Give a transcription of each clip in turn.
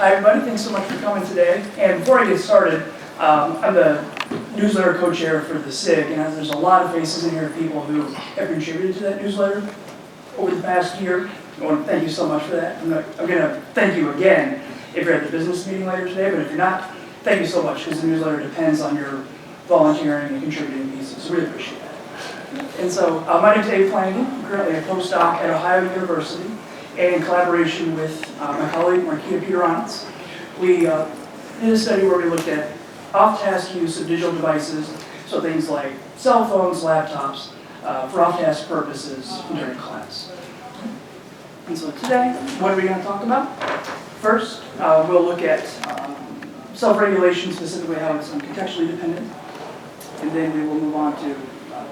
Hi everybody, thanks so much for coming today. And before I get started, I'm the newsletter co-chair for the SIG, and there's a lot of faces in here of people who have contributed to that newsletter over the past year. I want to thank you so much for that. I'm going to thank you again if you're at the business meeting later today, but if you're not, thank you so much, because the newsletter depends on your volunteering and contributing pieces. So really appreciate that. And so, my name is Flanigan. I'm currently a postdoc at Ohio University, and in collaboration with my colleague, Marquita Peteronitz, we did a study where we looked at off-task use of digital devices, so things like cell phones, laptops, for off-task purposes during class. And so today, what are we going to talk about? First, we'll look at self-regulation, specifically how it's contextually dependent, and then we will move on to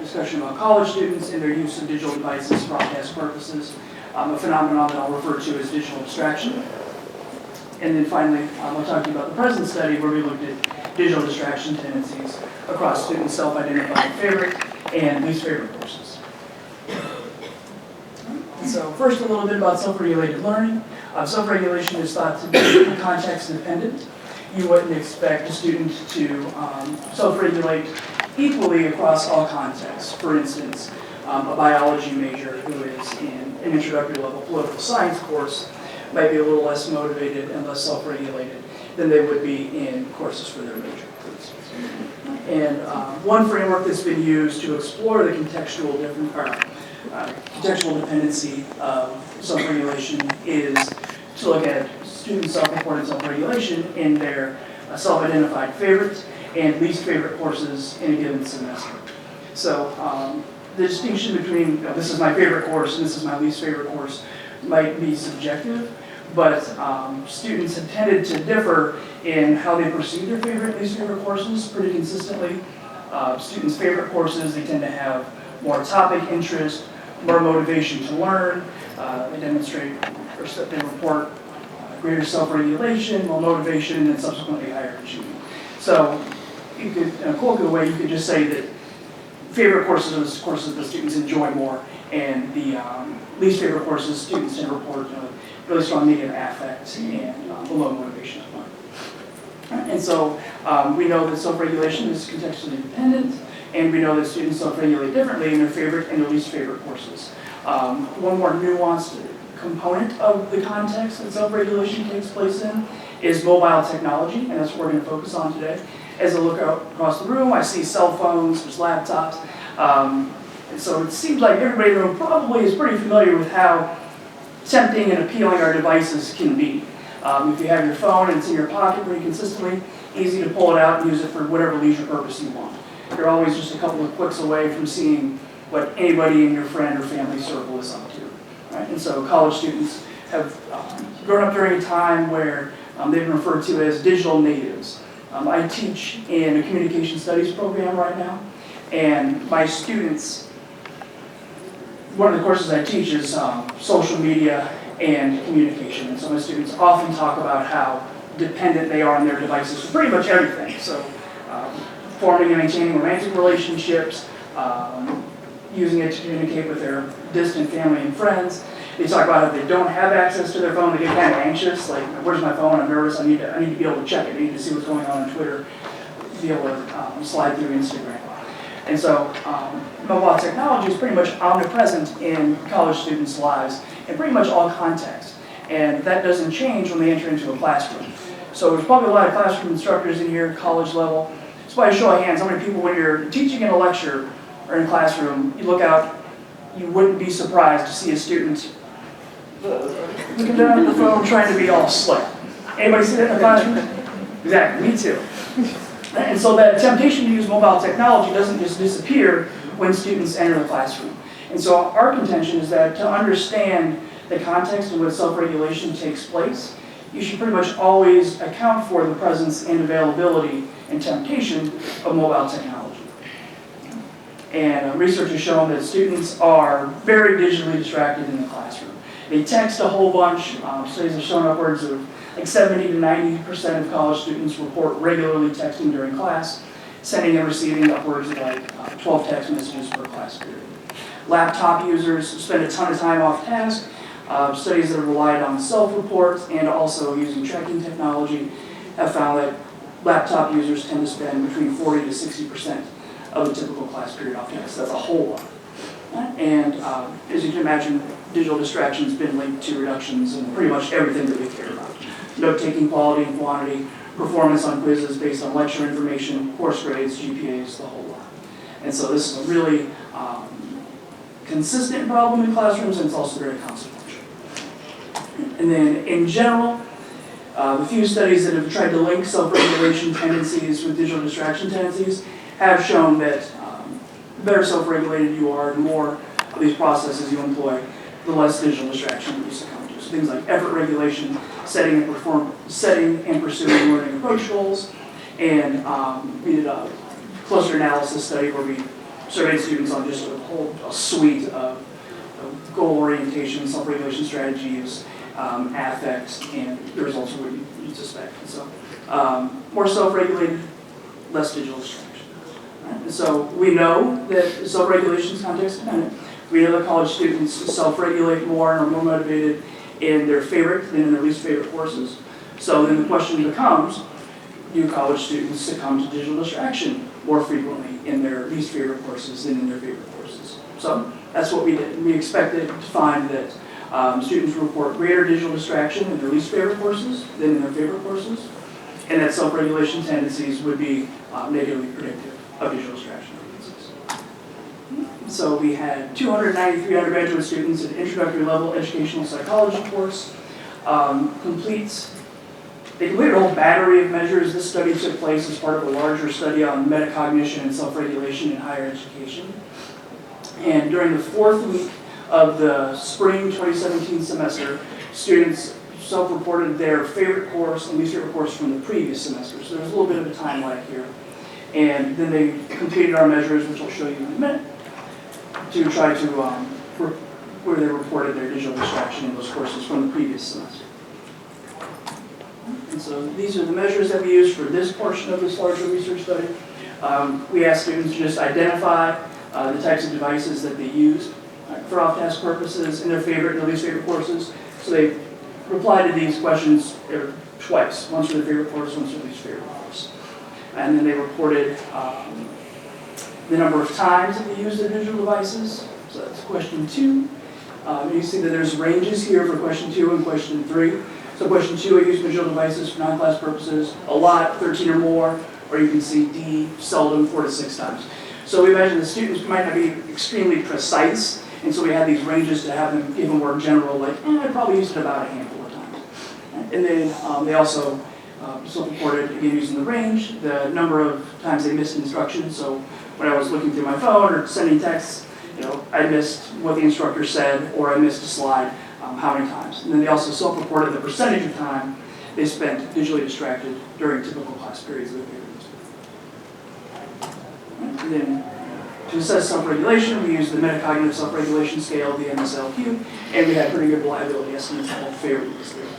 discussion about college students and their use of digital devices for off-task purposes, a phenomenon that I'll refer to as digital distraction. And then finally, I'll talk to you about the present study where we looked at digital distraction tendencies across students' self-identified favorite and least favorite courses. So first, a little bit about self-regulated learning. Self-regulation is thought to be context dependent. You wouldn't expect a student to self-regulate equally across all contexts. For instance, a biology major who is in an introductory level political science course might be a little less motivated and less self-regulated than they would be in courses for their major. And one framework that's been used to explore the contextual dependency of self-regulation is to look at student self-reported self-regulation in their self-identified favorite and least favorite courses in a given semester. So the distinction between this is my favorite course and this is my least favorite course might be subjective, but students have tended to differ in how they perceive their favorite and least favorite courses pretty consistently. Students' favorite courses, they tend to have more topic interest, more motivation to learn. They demonstrate or they report greater self-regulation, more motivation, and then subsequently higher achievement. So you could, in a colloquial way, you could just say that favorite courses are the courses that students enjoy more, and the least favorite courses students tend to report really strong negative affect and low motivation to learn. And so we know that self-regulation is contextually dependent, and we know that students self-regulate differently in their favorite and their least favorite courses. One more nuanced component of the context that self-regulation takes place in is mobile technology, and that's what we're going to focus on today. As I look out across the room, I see cell phones, there's laptops, and so it seems like everybody in the room probably is pretty familiar with how tempting and appealing our devices can be. If you have your phone and it's in your pocket pretty consistently, easy to pull it out and use it for whatever leisure purpose you want. You're always just a couple of clicks away from seeing what anybody in your friend or family circle is up to. Right? And so college students have grown up during a time where they've been referred to as digital natives. I teach in a communication studies program right now, and my students, one of the courses I teach is social media and communication. And so my students often talk about how dependent they are on their devices for pretty much everything. So forming and maintaining romantic relationships, using it to communicate with their distant family and friends. They talk about if they don't have access to their phone, they get kind of anxious, like, where's my phone? I'm nervous, I need to be able to check it, I need to see what's going on Twitter, be able to slide through Instagram. And so mobile technology is pretty much omnipresent in college students' lives in pretty much all contexts. And that doesn't change when they enter into a classroom. So there's probably a lot of classroom instructors in here at college level. Just by a show of hands, how many people when you're teaching in a lecture or in a classroom, you look out, you wouldn't be surprised to see a student looking down at the phone trying to be all slick. Anybody see that in the classroom? Exactly, me too. And so that temptation to use mobile technology doesn't just disappear when students enter the classroom. And so our contention is that to understand the context in which self-regulation takes place, you should pretty much always account for the presence and availability and temptation of mobile technology. And research has shown that students are very digitally distracted in the classroom. They text a whole bunch. Studies have shown upwards of like 70 to 90% of college students report regularly texting during class, sending and receiving upwards of like 12 text messages per class period. Laptop users spend a ton of time off task, Studies that have relied on self-reports and also using tracking technology have found that laptop users tend to spend between 40 to 60% of the typical class period off task. That's a whole lot. And as you can imagine, digital distraction has been linked to reductions in pretty much everything that we care about. Note-taking quality and quantity, performance on quizzes based on lecture information, course grades, GPAs, the whole lot. And so this is a really consistent problem in classrooms, and it's also very consequential. And then in general, the few studies that have tried to link self-regulation tendencies with digital distraction tendencies have shown that the better self-regulated you are, the more of these processes you employ, the less digital distraction you succumb to. So things like effort regulation, setting and pursuing learning approach goals, and we did a cluster analysis study where we surveyed students on just a suite of goal orientation, self-regulation strategies, affect, and the results were what you'd suspect. So more self-regulated, less digital distraction. Right? And so we know that self-regulation is context dependent. We know that college students self-regulate more and are more motivated in their favorite than in their least favorite courses. So then the question becomes, do college students succumb to digital distraction more frequently in their least favorite courses than in their favorite courses? So that's what we did. We expected to find that students report greater digital distraction in their least favorite courses than in their favorite courses, and that self-regulation tendencies would be negatively predictive of digital distraction tendencies. So we had 293 undergraduate students in introductory level educational psychology course They completed a whole battery of measures. This study took place as part of a larger study on metacognition and self-regulation in higher education. And during the fourth week of the spring 2017 semester, students self-reported their favorite course and least favorite course from the previous semester. So there's a little bit of a time lag here. And then they completed our measures, which I'll show you in a minute, to try to, where they reported their digital distraction in those courses from the previous semester. And so these are the measures that we used for this portion of this larger research study. We asked students to just identify the types of devices that they used for off-task purposes in their favorite and their least favorite courses. So they replied to these questions twice, once for their favorite course, once for their least favorite course. And then they reported the number of times that they used their digital devices. So that's question 2. You see that there's ranges here for question 2 and question 3. So question 2, I use digital devices for non-class purposes, a lot, 13 or more, or you can see D, seldom, 4 to 6 times. So we imagine the students might not be extremely precise, and so we had these ranges to have them even more general, like, I probably used it about a handful of times. And then they also self-reported, again using the range, the number of times they missed instructions. So when I was looking through my phone or sending texts, I missed what the instructor said, or I missed a slide, how many times. And then they also self-reported the percentage of time they spent digitally distracted during typical class periods of the period. And then to assess self-regulation, we used the metacognitive self-regulation scale, the MSLQ, and we had pretty good reliability estimates of all favorable disclosures.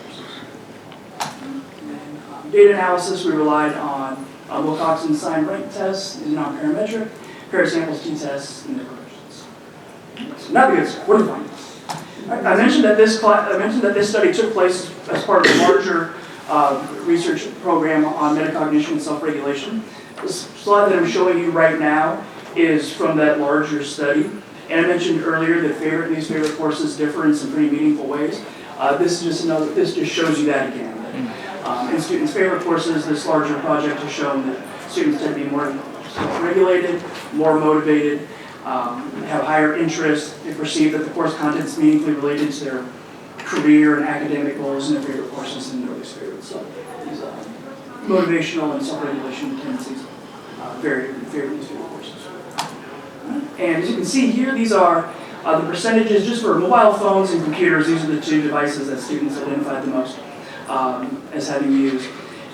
Data analysis, we relied on Wilcoxon sign rank tests, the non-parametric, pair samples t-tests, and their corrections. So not good. What are the findings? I mentioned that this study took place as part of a larger research program on metacognition and self-regulation. This slide that I'm showing you right now is from that larger study. And I mentioned earlier that favorite and least favorite courses differ in some pretty meaningful ways. This just shows you that again. In students' favorite courses, this larger project has shown that students tend to be more self-regulated, more motivated, have higher interest. They perceive that the course content is meaningfully related to their career and academic goals in their favorite courses and their least favorite. So these motivational and self-regulation tendencies vary in favorite and least favorite courses. And as you can see here, these are the percentages just for mobile phones and computers. These are the two devices that students identified the most as having used.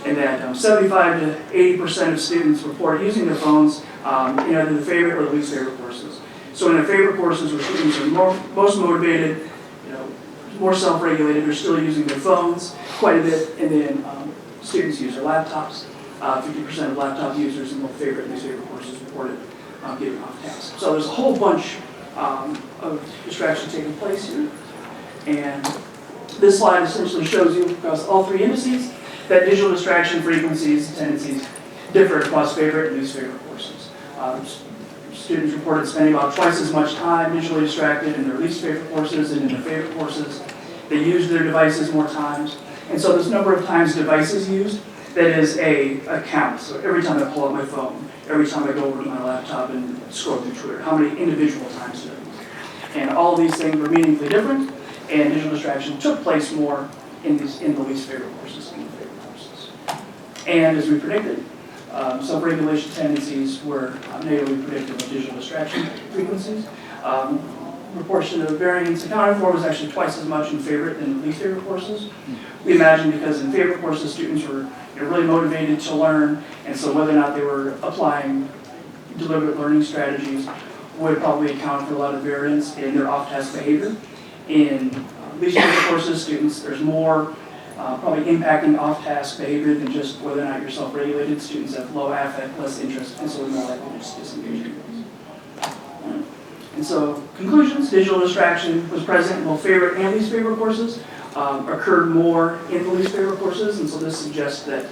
And that 75 to 80% of students report using their phones in either the favorite or the least favorite courses. So in their favorite courses where students are most motivated, more self-regulated, they're still using their phones quite a bit, and then students use their laptops. 50% of laptop users in both favorite and least favorite courses reported getting off task. So there's a whole bunch of distractions taking place here. And this slide essentially shows you across all three indices that digital distraction frequencies and tendencies differ across favorite and least favorite courses. Students reported spending about twice as much time digitally distracted in their least favorite courses and in their favorite courses. They used their devices more times. And so this number of times devices used, that is a count. So every time I pull up my phone, every time I go over to my laptop and scroll through Twitter, how many individual times did I use? And all of these things were meaningfully different, and digital distraction took place more in the least favorite courses than in the favorite courses. And as we predicted, self-regulation tendencies were negatively predicted with digital distraction frequencies. Proportion of variance accounted for was actually twice as much in favorite than least favorite courses. We imagine because in favorite courses, students were really motivated to learn, and so whether or not they were applying deliberate learning strategies would probably account for a lot of variance in their off-task behavior. In least favorite courses, students, there's more probably impacting off-task behavior than just whether or not you're self-regulated. Students have low affect, less interest, and so they're more likely to just disengage. And so, conclusions, digital distraction was present in both favorite and least favorite courses, occurred more in the least favorite courses, and so this suggests that,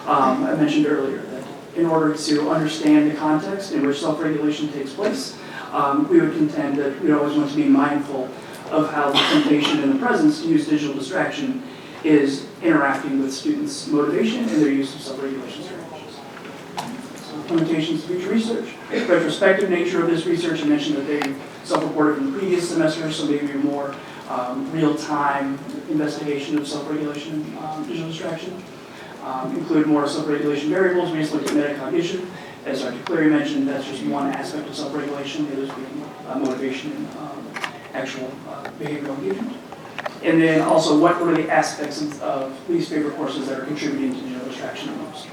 I mentioned earlier, that in order to understand the context in which self-regulation takes place, we would contend that we always want to be mindful of how the temptation and the presence to use digital distraction is interacting with students' motivation and their use of self-regulation strategies. So, limitations to future research. Retrospective nature of this research, I mentioned that they self-reported from the previous semester, so maybe a more real-time investigation of self-regulation and digital distraction. Include more self-regulation variables. We just looked at metacognition. As Dr. Cleary mentioned, that's just one aspect of self-regulation, the others being motivation and actual behavioral engagement. And then also, what were the aspects of least favorite courses that are contributing to digital distraction the most?